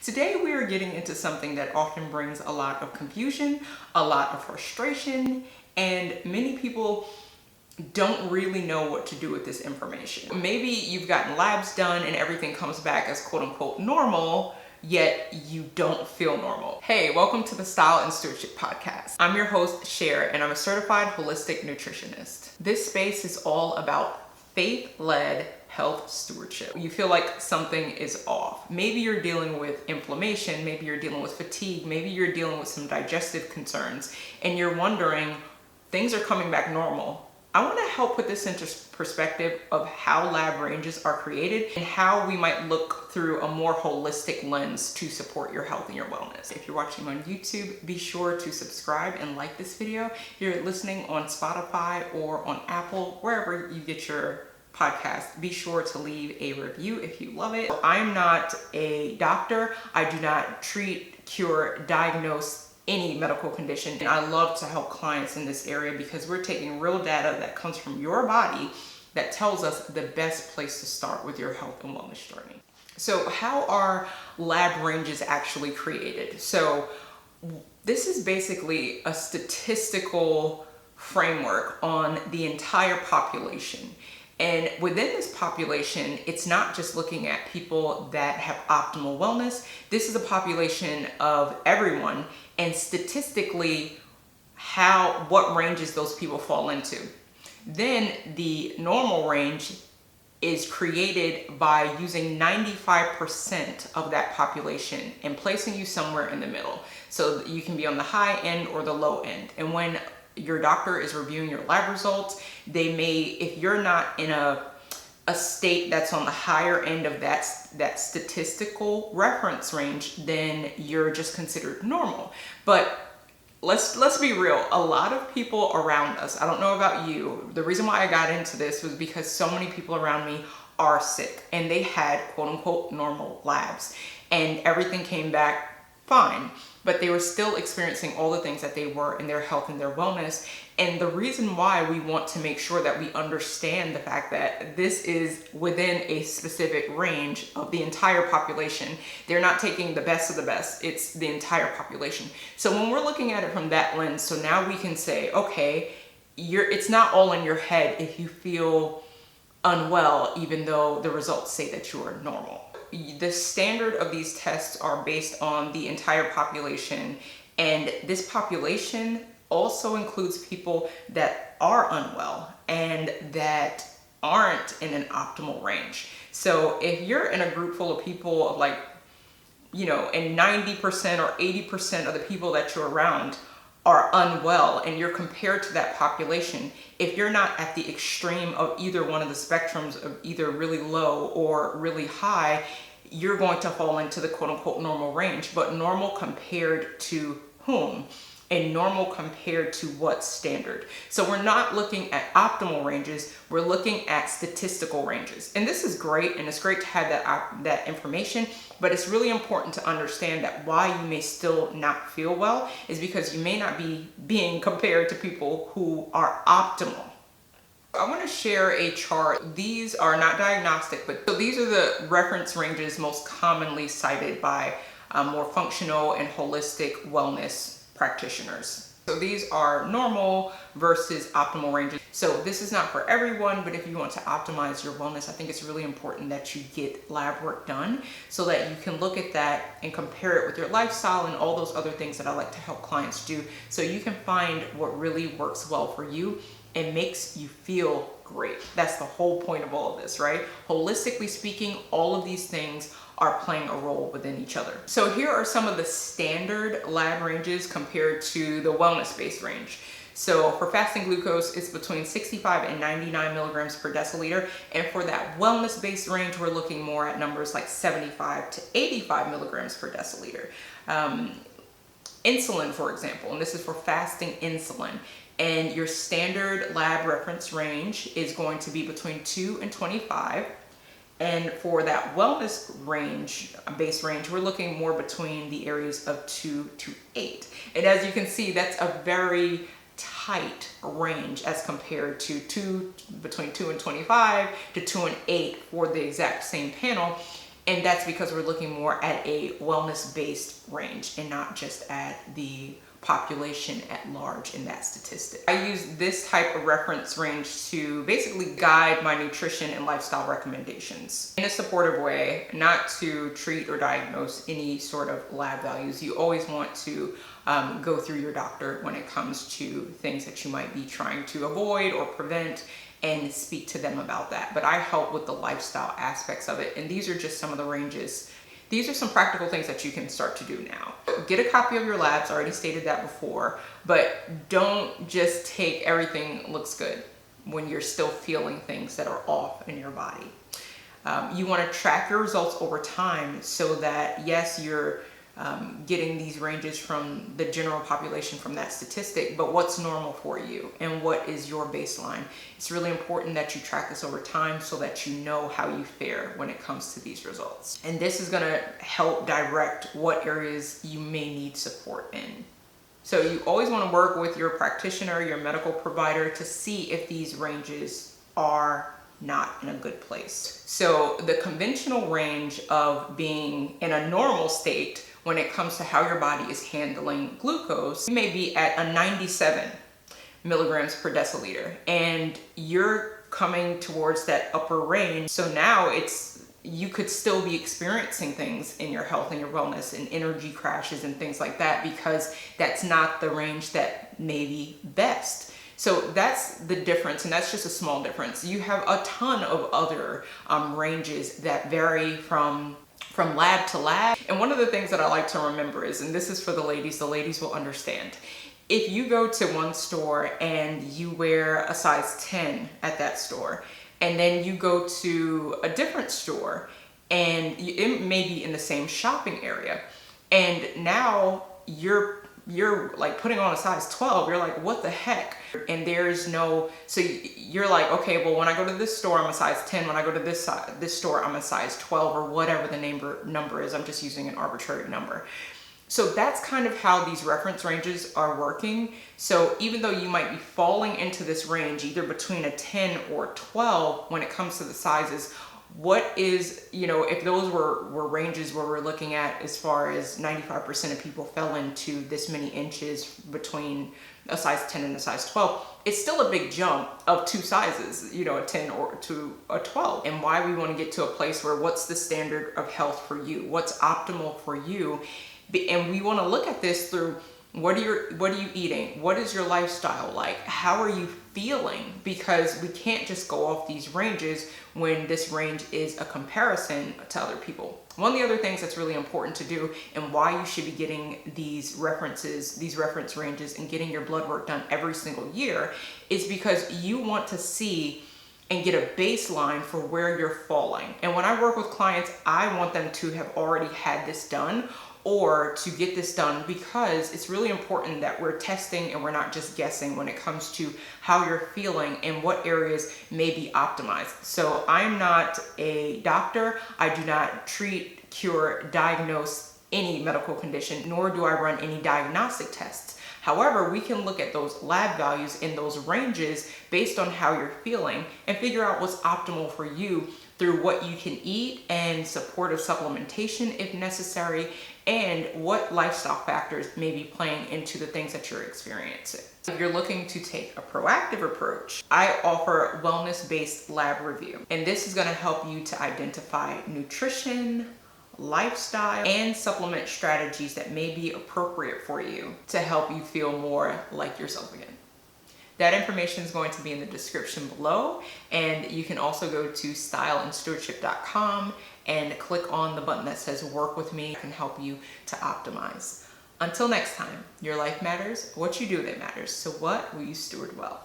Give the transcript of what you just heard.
Today we are getting into something that often brings a lot of confusion, a lot of frustration, and many people don't really know what to do with this information. Maybe you've gotten labs done and everything comes back as quote unquote normal, yet you don't feel normal. Hey, welcome to the Style and Stewardship Podcast. I'm your host, Cher, and I'm a certified holistic nutritionist. This space is all about faith-led health stewardship. You feel like something is off. Maybe you're dealing with inflammation, maybe you're dealing with fatigue, maybe you're dealing with some digestive concerns, and you're wondering, things are coming back normal. I want to help put this into perspective of how lab ranges are created and how we might look through a more holistic lens to support your health and your wellness. If you're watching on YouTube, be sure to subscribe and like this video. If you're listening on Spotify or on Apple, wherever you get your podcast, be sure to leave a review if you love it. I'm not a doctor. I do not treat, cure, diagnose any medical condition. And I love to help clients in this area because we're taking real data that comes from your body that tells us the best place to start with your health and wellness journey. So how are lab ranges actually created? So this is basically a statistical framework on the entire population. And within this population, it's not just looking at people that have optimal wellness. This is a population of everyone, and statistically, what ranges those people fall into. Then the normal range is created by using 95% of that population and placing you somewhere in the middle. So you can be on the high end or the low end. And when your doctor is reviewing your lab results, they may, if you're not in a state that's on the higher end of that statistical reference range, then you're just considered normal. But let's be real, a lot of people around us, I don't know about you, the reason why I got into this was because so many people around me are sick and they had quote unquote normal labs and everything came back fine, but they were still experiencing all the things that they were in their health and their wellness. And the reason why we want to make sure that we understand the fact that this is within a specific range of the entire population. They're not taking the best of the best, it's the entire population. So when we're looking at it from that lens, so now we can say, okay, it's not all in your head if you feel unwell, even though the results say that you are normal. The standard of these tests are based on the entire population, and this population also includes people that are unwell and that aren't in an optimal range. So if you're in a group full of people of and 90% or 80% of the people that you're around are unwell and you're compared to that population, if you're not at the extreme of either one of the spectrums of either really low or really high, you're going to fall into the quote unquote normal range. But normal compared to whom? And normal compared to what standard? So we're not looking at optimal ranges, we're looking at statistical ranges. And this is great, and it's great to have that information, but it's really important to understand that why you may still not feel well is because you may not be being compared to people who are optimal. I want to share a chart. These are not diagnostic, but so these are the reference ranges most commonly cited by more functional and holistic wellness practitioners. So these are normal versus optimal ranges. So this is not for everyone, but if you want to optimize your wellness, I think it's really important that you get lab work done so that you can look at that and compare it with your lifestyle and all those other things that I like to help clients do, so you can find what really works well for you and makes you feel great. That's the whole point of all of this, right? Holistically speaking, all of these things are playing a role within each other. So here are some of the standard lab ranges compared to the wellness-based range. So for fasting glucose, it's between 65 and 99 milligrams per deciliter. And for that wellness-based range, we're looking more at numbers like 75 to 85 milligrams per deciliter. Insulin, for example, and this is for fasting insulin, and your standard lab reference range is going to be between 2 and 25. And for that wellness range, base range, we're looking more between the areas of 2 to 8. And as you can see, that's a very tight range as compared to between 2 and 25 to 2 and 8 for the exact same panel. And that's because we're looking more at a wellness-based range and not just at the population at large in that statistic. I use this type of reference range to basically guide my nutrition and lifestyle recommendations in a supportive way, not to treat or diagnose any sort of lab values. You always want to go through your doctor when it comes to things that you might be trying to avoid or prevent, and speak to them about that. But I help with the lifestyle aspects of it, and these are just some of the ranges. These are some practical things that you can start to do now. Get a copy of your labs, I already stated that before, but don't just take everything looks good when you're still feeling things that are off in your body. You want to track your results over time so that, yes, you're getting these ranges from the general population from that statistic, but what's normal for you and what is your baseline? It's really important that you track this over time so that you know how you fare when it comes to these results. And this is going to help direct what areas you may need support in. So you always want to work with your practitioner, your medical provider, to see if these ranges are not in a good place. So the conventional range of being in a normal state when it comes to how your body is handling glucose, you may be at a 97 milligrams per deciliter, and you're coming towards that upper range. So now you could still be experiencing things in your health and your wellness and energy crashes and things like that, because that's not the range that may be best. So that's the difference, and that's just a small difference. You have a ton of other ranges that vary from lab to lab. And one of the things that I like to remember is, and this is for the ladies will understand. If you go to one store and you wear a size 10 at that store, and then you go to a different store and it may be in the same shopping area, and now you're like putting on a size 12, you're like, what the heck? And there's no, so you're like, okay, well, when I go to this store, I'm a size 10. When I go to this store, I'm a size 12, or whatever the number is. I'm just using an arbitrary number. So that's kind of how these reference ranges are working. So even though you might be falling into this range, either between a 10 or 12, when it comes to the sizes, what is, if those were ranges where we're looking at as far as 95% of people fell into this many inches between a size 10 and a size 12, it's still a big jump of 2 sizes, a 10 or to a 12. And why we want to get to a place where what's the standard of health for you? What's optimal for you? And we want to look at this through what are you eating? What is your lifestyle like? How are you feeling? Because we can't just go off these ranges when this range is a comparison to other people. One of the other things that's really important to do, and why you should be getting these reference ranges and getting your blood work done every single year, is because you want to see and get a baseline for where you're falling. And when I work with clients, I want them to have already had this done, or to get this done, because it's really important that we're testing and we're not just guessing when it comes to how you're feeling and what areas may be optimized. So I'm not a doctor. I do not treat, cure, diagnose any medical condition, nor do I run any diagnostic tests. However, we can look at those lab values in those ranges based on how you're feeling and figure out what's optimal for you through what you can eat and supportive supplementation if necessary, and what lifestyle factors may be playing into the things that you're experiencing. If you're looking to take a proactive approach, I offer wellness-based lab review, and this is going to help you to identify nutrition, lifestyle, and supplement strategies that may be appropriate for you to help you feel more like yourself again. That information is going to be in the description below, and you can also go to styleandstewardship.com and click on the button that says work with me. I can help you to optimize. Until next time, your life matters, what you do that matters. So what will you steward well?